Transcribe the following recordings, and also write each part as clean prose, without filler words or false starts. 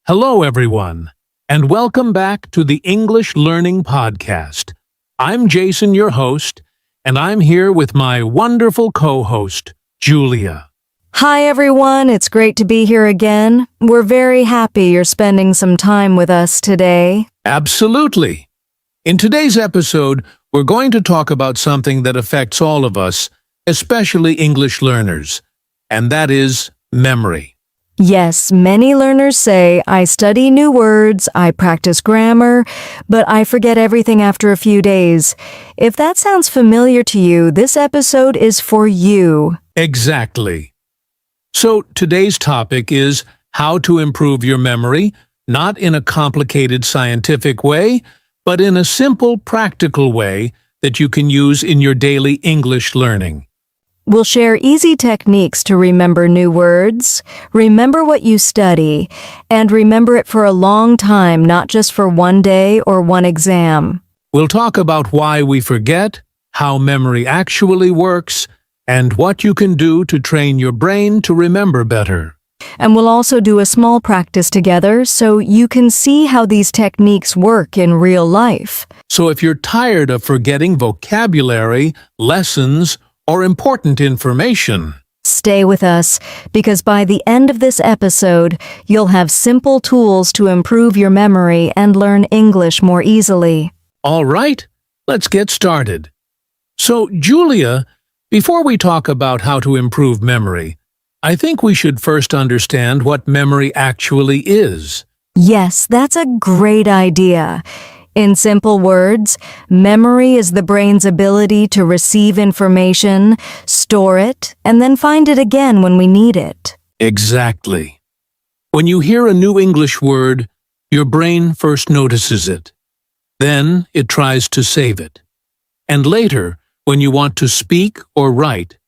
Hello, everyone, and welcome back to the English Learning Podcast. I'm Jason, your host, and I'm here with my wonderful co-host, Julia. Hi, everyone. It's great to be here again. We're very happy you're spending some time with us today. Absolutely. In today's episode, we're going to talk about something that affects all of us, especially English learners, and that is memory. Yes, many learners say, I study new words, I practice grammar, but I forget everything after a few days. If that sounds familiar to you, this episode is for you. Exactly. So today's topic is how to improve your memory, not in a complicated scientific way, but in a simple, practical way that you can use in your daily English learning. We'll share easy techniques to remember new words, remember what you study, and remember it for a long time, not just for one day or one exam. We'll talk about why we forget, how memory actually works, and what you can do to train your brain to remember better. And we'll also do a small practice together so you can see how these techniques work in real life. So if you're tired of forgetting vocabulary, lessons, or important information, stay with us, because by the end of this episode, you'll have simple tools to improve your memory and learn English more easily. All right, let's get started. So, Julia, before we talk about how to improve memory, I think we should first understand what memory actually is. Yes, that's a great idea. In simple words, memory is the brain's ability to receive information, store it, and then find it again when we need it. Exactly. When you hear a new English word, your brain first notices it. Then it tries to save it. And later, when you want to speak or write,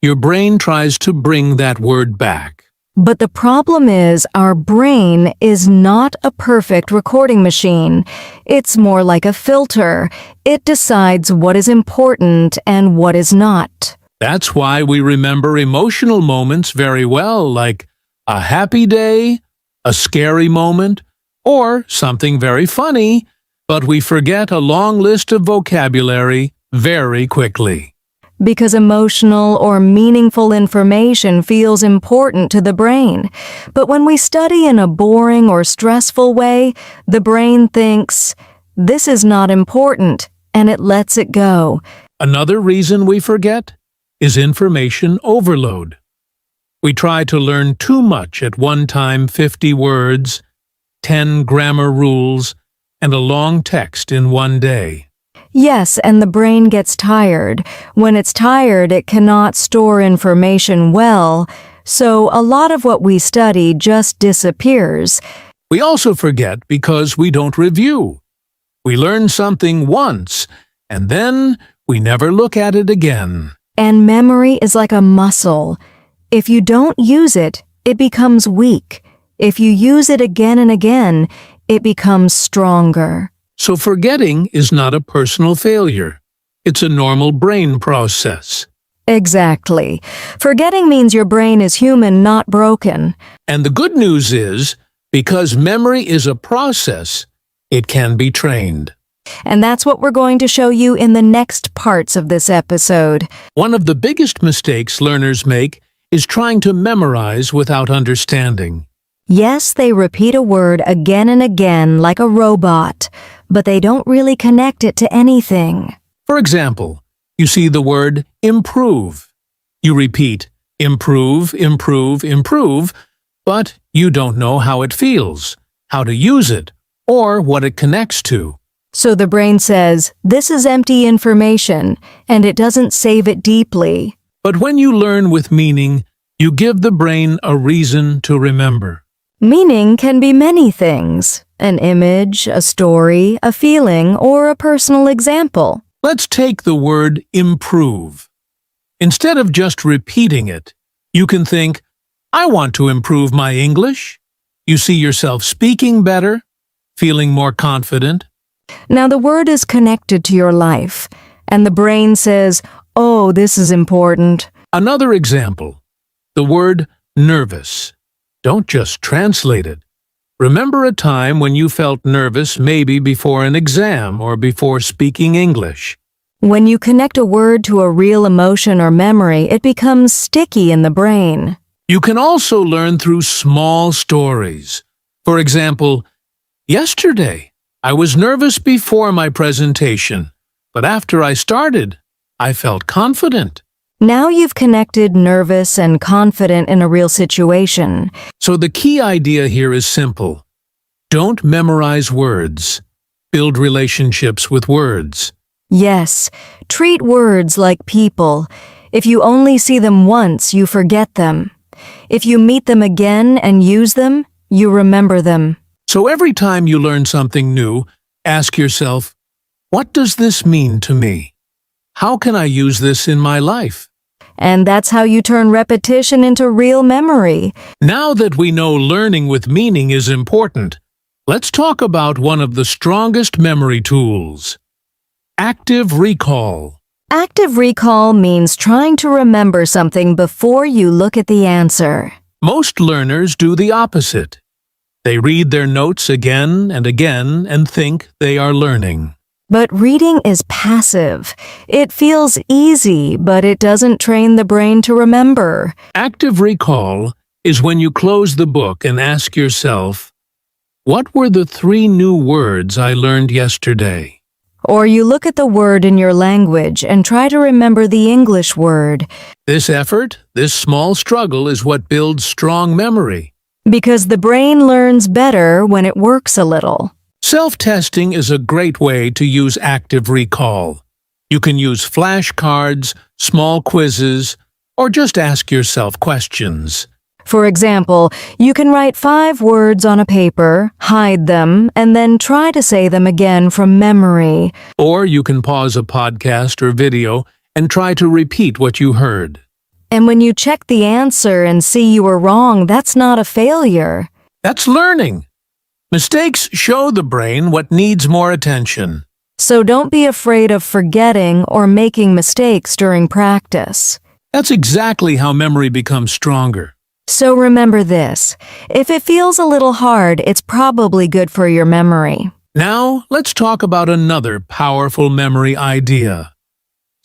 your brain tries to bring that word back. But the problem is our brain is not a perfect recording machine. It's more like a filter. It decides what is important and what is not. That's why we remember emotional moments very well, like a happy day, a scary moment, or something very funny, but we forget a long list of vocabulary very quickly. Because emotional or meaningful information feels important to the brain. But when we study in a boring or stressful way, the brain thinks, this is not important, and it lets it go. Another reason we forget is information overload. We try to learn too much at one time: 50 words, 10 grammar rules, and a long text in one day. Yes, and the brain gets tired. When it's tired, it cannot store information well, so a lot of what we study just disappears. We also forget because we don't review. We learn something once, and then we never look at it again. And memory is like a muscle. If you don't use it, it becomes weak. If you use it again and again, it becomes stronger. So forgetting is not a personal failure. It's a normal brain process. Exactly. Forgetting means your brain is human, not broken. And the good news is, because memory is a process, it can be trained. And that's what we're going to show you in the next parts of this episode. One of the biggest mistakes learners make is trying to memorize without understanding. Yes, they repeat a word again and again like a robot, but they don't really connect it to anything. For example, you see the word improve. You repeat improve, improve, improve, but you don't know how it feels, how to use it, or what it connects to. So the brain says, this is empty information, and it doesn't save it deeply. But when you learn with meaning, you give the brain a reason to remember. Meaning can be many things: an image, a story, a feeling, or a personal example. Let's take the word improve. Instead of just repeating it, you can think, I want to improve my English. You see yourself speaking better, feeling more confident. Now the word is connected to your life, and the brain says, oh, this is important. Another example, the word nervous. Don't just translate it. Remember a time when you felt nervous, maybe before an exam or before speaking English. When you connect a word to a real emotion or memory, it becomes sticky in the brain. You can also learn through small stories. For example, yesterday, I was nervous before my presentation, but after I started, I felt confident. Now you've connected nervous and confident in a real situation. So the key idea here is simple. Don't memorize words. Build relationships with words. Yes, treat words like people. If you only see them once, you forget them. If you meet them again and use them, you remember them. So every time you learn something new, ask yourself, what does this mean to me? How can I use this in my life? And that's how you turn repetition into real memory. Now that we know learning with meaning is important, let's talk about one of the strongest memory tools. Active recall. Active recall means trying to remember something before you look at the answer. Most learners do the opposite. They read their notes again and again and think they are learning. But reading is passive. It feels easy, but it doesn't train the brain to remember. Active recall is when you close the book and ask yourself, what were the 3 new words I learned yesterday? Or you look at the word in your language and try to remember the English word. This effort, this small struggle is what builds strong memory. Because the brain learns better when it works a little. Self-testing is a great way to use active recall. You can use flashcards, small quizzes, or just ask yourself questions. For example, you can write 5 words on a paper, hide them, and then try to say them again from memory. Or you can pause a podcast or video and try to repeat what you heard. And when you check the answer and see you were wrong, that's not a failure. That's learning. Mistakes show the brain what needs more attention. So don't be afraid of forgetting or making mistakes during practice. That's exactly how memory becomes stronger. So remember this. If it feels a little hard, it's probably good for your memory. Now, let's talk about another powerful memory idea.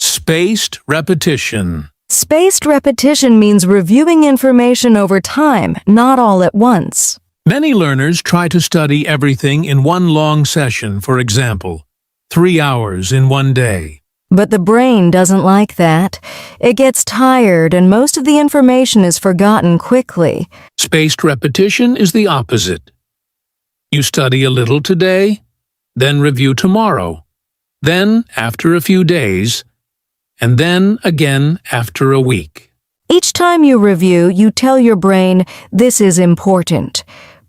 Spaced repetition. Spaced repetition means reviewing information over time, not all at once. Many learners try to study everything in one long session, for example, 3 hours in one day. But the brain doesn't like that. It gets tired and most of the information is forgotten quickly. Spaced repetition is the opposite. You study a little today, then review tomorrow, then after a few days, and then again after a week. Each time you review, you tell your brain, this is important.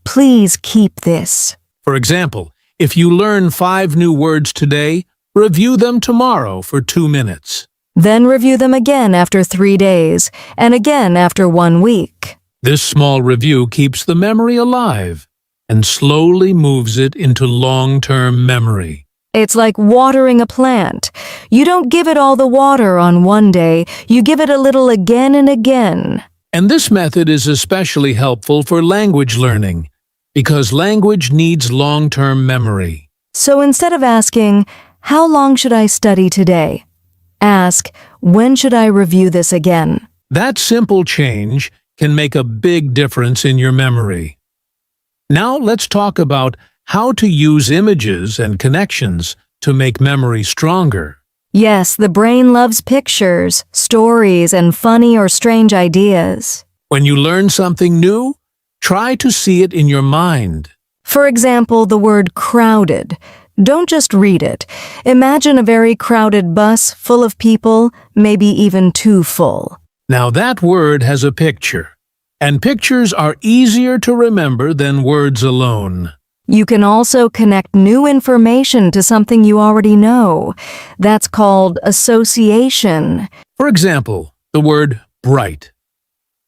Please keep this. For example, if you learn 5 new words today, review them tomorrow for 2 minutes. Then review them again after 3 days, and again after 1 week. This small review keeps the memory alive and slowly moves it into long-term memory. It's like watering a plant. You don't give it all the water on one day, you give it a little again and again. And this method is especially helpful for language learning, because language needs long-term memory. So instead of asking, how long should I study today? Ask, when should I review this again? That simple change can make a big difference in your memory. Now let's talk about how to use images and connections to make memory stronger. Yes, the brain loves pictures, stories, and funny or strange ideas. When you learn something new, try to see it in your mind. For example, the word crowded. Don't just read it. Imagine a very crowded bus full of people, maybe even too full. Now that word has a picture, and pictures are easier to remember than words alone. You can also connect new information to something you already know. That's called association. For example, the word bright.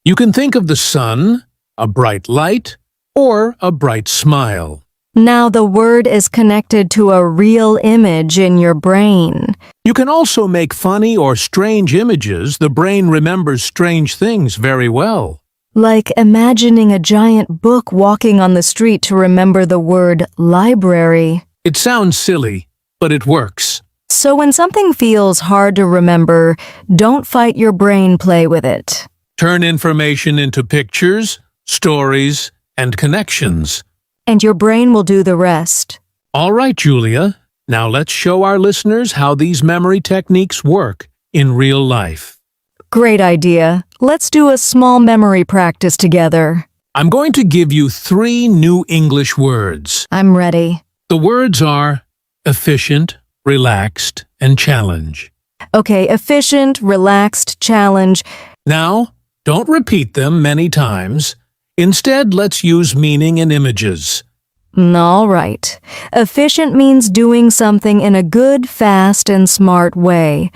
You can think of the sun, a bright light, or a bright smile. Now the word is connected to a real image in your brain. You can also make funny or strange images. The brain remembers strange things very well. Like imagining a giant book walking on the street to remember the word library. It sounds silly, but it works. So when something feels hard to remember, don't fight your brain, play with it. Turn information into pictures, stories, and connections. And your brain will do the rest. All right, Julia. Now let's show our listeners how these memory techniques work in real life. Great idea. Let's do a small memory practice together. I'm going to give you 3 new English words. I'm ready. The words are efficient, relaxed, and challenge. Okay, efficient, relaxed, challenge. Now, don't repeat them many times. Instead, let's use meaning and images. All right. Efficient means doing something in a good, fast, and smart way.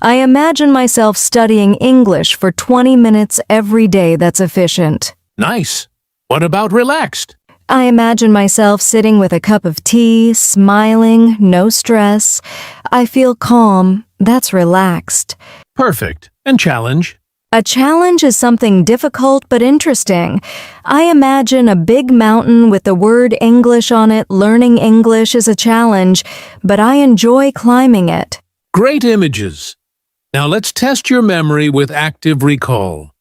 I imagine myself studying English for 20 minutes every day. That's efficient. Nice. What about relaxed? I imagine myself sitting with a cup of tea, smiling, no stress. I feel calm. That's relaxed. Perfect. And challenge? A challenge is something difficult but interesting. I imagine a big mountain with the word English on it. Learning English is a challenge, but I enjoy climbing it. Great images. Now let's test your memory with active recall.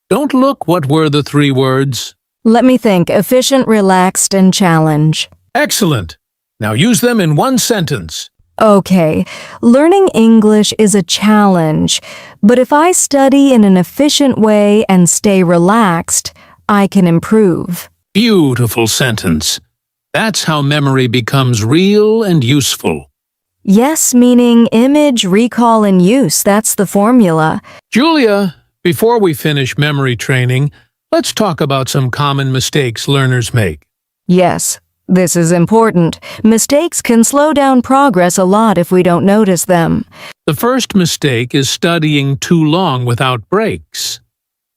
Don't look. What were the 3 words? Let me think. Efficient, relaxed, and challenge. Excellent. Now use them in one sentence. Okay, learning English is a challenge, but if I study in an efficient way and stay relaxed, I can improve. Beautiful sentence. That's how memory becomes real and useful. Yes, meaning image, recall, and use. That's the formula. Julia, before we finish memory training, let's talk about some common mistakes learners make. Yes, this is important. Mistakes can slow down progress a lot if we don't notice them. The first mistake is studying too long without breaks.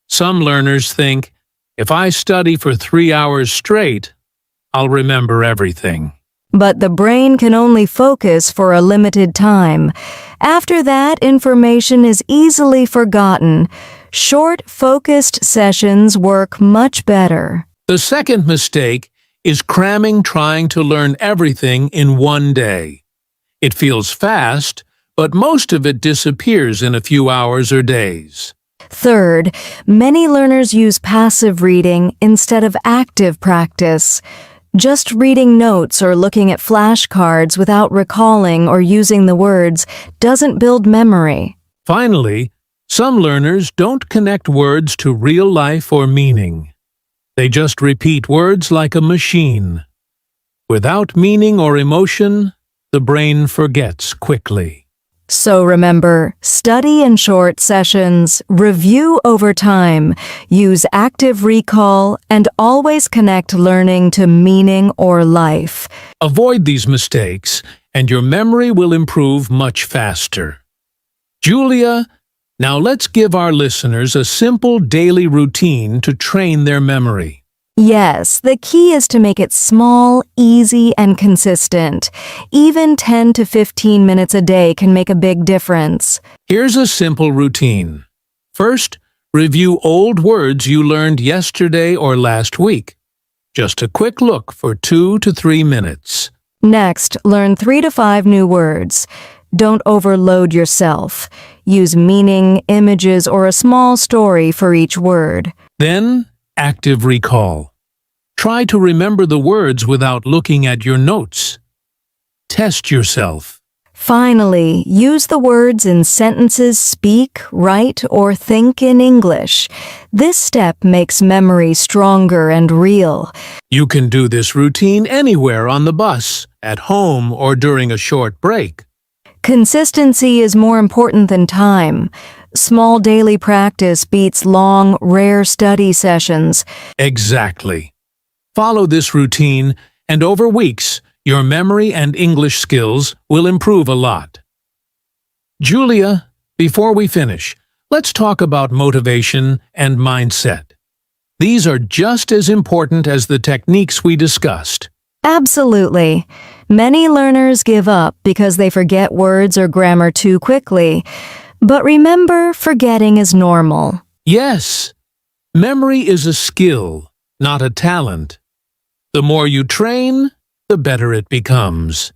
Some learners think, if I study for 3 hours straight, I'll remember everything. But the brain can only focus for a limited time. After that, information is easily forgotten. Short, focused sessions work much better. The second mistake is cramming, trying to learn everything in one day. It feels fast, but most of it disappears in a few hours or days. Third, many learners use passive reading instead of active practice. Just reading notes or looking at flashcards without recalling or using the words doesn't build memory. Finally, some learners don't connect words to real life or meaning. They just repeat words like a machine. Without meaning or emotion, the brain forgets quickly. So remember, study in short sessions, review over time, use active recall, and always connect learning to meaning or life. Avoid these mistakes, and your memory will improve much faster. Julia, now let's give our listeners a simple daily routine to train their memory. Yes, the key is to make it small, easy, and consistent. Even 10 to 15 minutes a day can make a big difference. Here's a simple routine. First, review old words you learned yesterday or last week. Just a quick look for 2 to 3 minutes. Next, learn 3 to 5 new words. Don't overload yourself. Use meaning, images, or a small story for each word. Then, active recall. Try to remember the words without looking at your notes. Test yourself. Finally, use the words in sentences speak, write, or think in English. This step makes memory stronger and real. You can do this routine anywhere on the bus, at home, or during a short break. Consistency is more important than time. Small daily practice beats long, rare study sessions. Exactly. Follow this routine, and over weeks, your memory and English skills will improve a lot. Julia, before we finish, let's talk about motivation and mindset. These are just as important as the techniques we discussed. Absolutely. Many learners give up because they forget words or grammar too quickly. But remember, forgetting is normal. Yes, Memory is a skill, not a talent. The more you train, the better it becomes.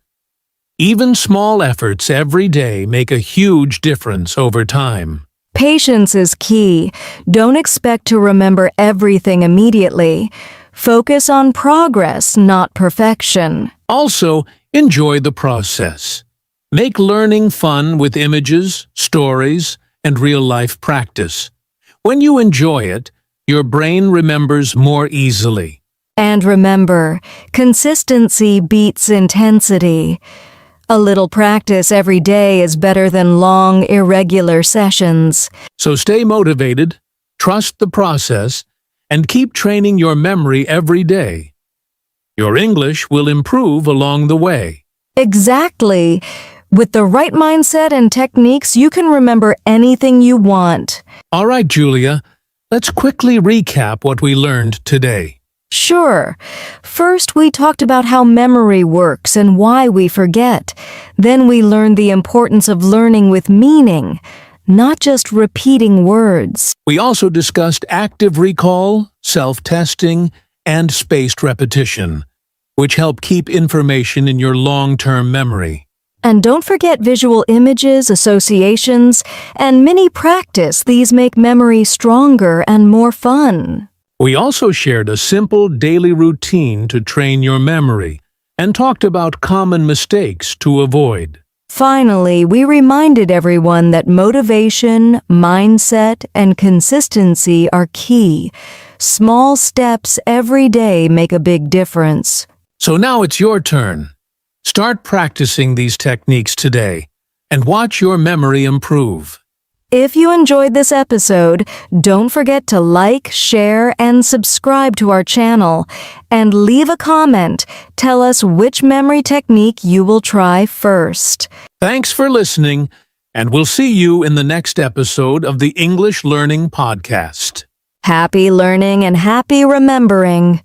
Even small efforts every day make a huge difference over time. Patience is key. Don't expect to remember everything immediately. Focus on progress, not perfection. Also, enjoy the process. Make learning fun with images, stories, and real-life practice. When you enjoy it, your brain remembers more easily. And remember, consistency beats intensity. A little practice every day is better than long, irregular sessions. So stay motivated, trust the process, and keep training your memory every day. Your English will improve along the way. Exactly. With the right mindset and techniques, you can remember anything you want. All right, Julia, let's quickly recap what we learned today. Sure. First, we talked about how memory works and why we forget. Then we learned the importance of learning with meaning, not just repeating words. We also discussed active recall, self-testing, and spaced repetition, which help keep information in your long-term memory. And don't forget visual images, associations, and mini practice. These make memory stronger and more fun. We also shared a simple daily routine to train your memory and talked about common mistakes to avoid. Finally, we reminded everyone that motivation, mindset, and consistency are key. Small steps every day make a big difference. So now it's your turn. Start practicing these techniques today and watch your memory improve. If you enjoyed this episode, don't forget to like, share, and subscribe to our channel. And leave a comment. Tell us which memory technique you will try first. Thanks for listening, and we'll see you in the next episode of the English Learning Podcast. Happy learning and happy remembering.